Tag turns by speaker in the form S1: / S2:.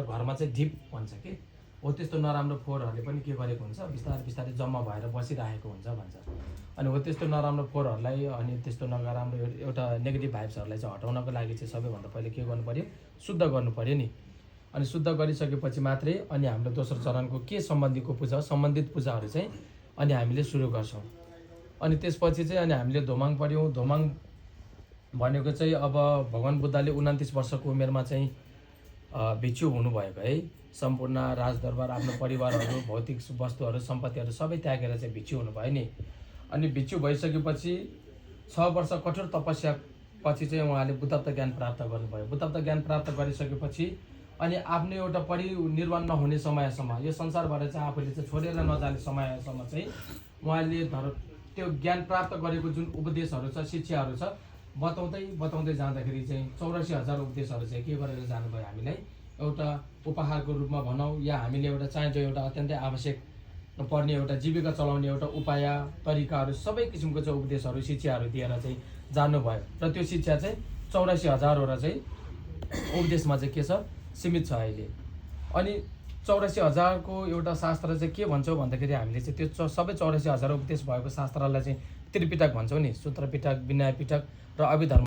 S1: घरमा चाहिँ ढिप भन्छ कि हो त्यस्तो नराम्रो फोहोरहरूले पनि के गरेको हुन्छ बिस्तारै बिस्तारै जम्मा भएर बसिरहेको हुन्छ भन्छ। अनि हो त्यस्तो नराम्रो फोहोरहरूलाई अनि त्यस्तो नराम्रो एउटा नेगेटिभ भाइब्सहरूलाई चाहिँ हटाउनको लागि चाहिँ सबैभन्दा पहिले के गर्नु पर्यो, शुद्ध गर्नु पर्यो नि। अनि शुद्ध गरिसकेपछि मात्रै अनि हाम्रो दोस्रो चरणको के सम्बन्धित पूजाहरू चाहिँ अनि हामीले सुरु गर्छौँ। अनि त्यसपछि चाहिँ अनि हामीले धोमाङ पढ्यौँ। धोमाङ भनेको चाहिँ अब भगवान् बुद्धले 29 वर्षको उमेरमा चाहिँ भिक्षु हुनुभएको है। सम्पूर्ण राजदरबार आफ्नो परिवारहरू भौतिक वस्तुहरू सम्पत्तिहरू सबै त्यागेर चाहिँ भिक्षु हुनुभयो नि। अनि भिक्षु भइसकेपछि 6 वर्ष कठोर तपस्या पछि चाहिँ उहाँले बुद्धत्व ज्ञान प्राप्त गर्नुभयो। बुद्धत्व ज्ञान प्राप्त गरिसकेपछि अनि आफ्नो एउटा परिनिर्वाण नहुने समयसम्म यो संसारबाट चाहिँ आफूले चाहिँ छोडेर नजाने समयसम्म चाहिँ उहाँले त्यो ज्ञान प्राप्त गरेको जुन उपदेशहरू छ, शिक्षाहरू छ, बताउँदै जाँदाखेरि चाहिँ 84,000 उपदेशहरू चाहिँ के गरेर जानुभयो हामीलाई एउटा उपहारको रूपमा भनौँ या हामीले एउटा चाहिन्छ एउटा अत्यन्तै आवश्यक पर्ने एउटा जीविका चलाउने एउटा उपाय तरिकाहरू सबै किसिमको चाहिँ उपदेशहरू शिक्षाहरू दिएर चाहिँ जानुभयो। र त्यो शिक्षा चाहिँ 84,000वटा चाहिँ उपदेशमा चाहिँ के छ सीमित छ अहिले। अनि 84,000को एउटा शास्त्र चाहिँ के भन्छौँ भन्दाखेरि हामीले चाहिँ त्यो सबै 84,000 उपदेश भएको शास्त्रलाई चाहिँ त्रिपिटक भन्छौँ नि। सूत्र पिटक, विनय पिटक र अभिधर्म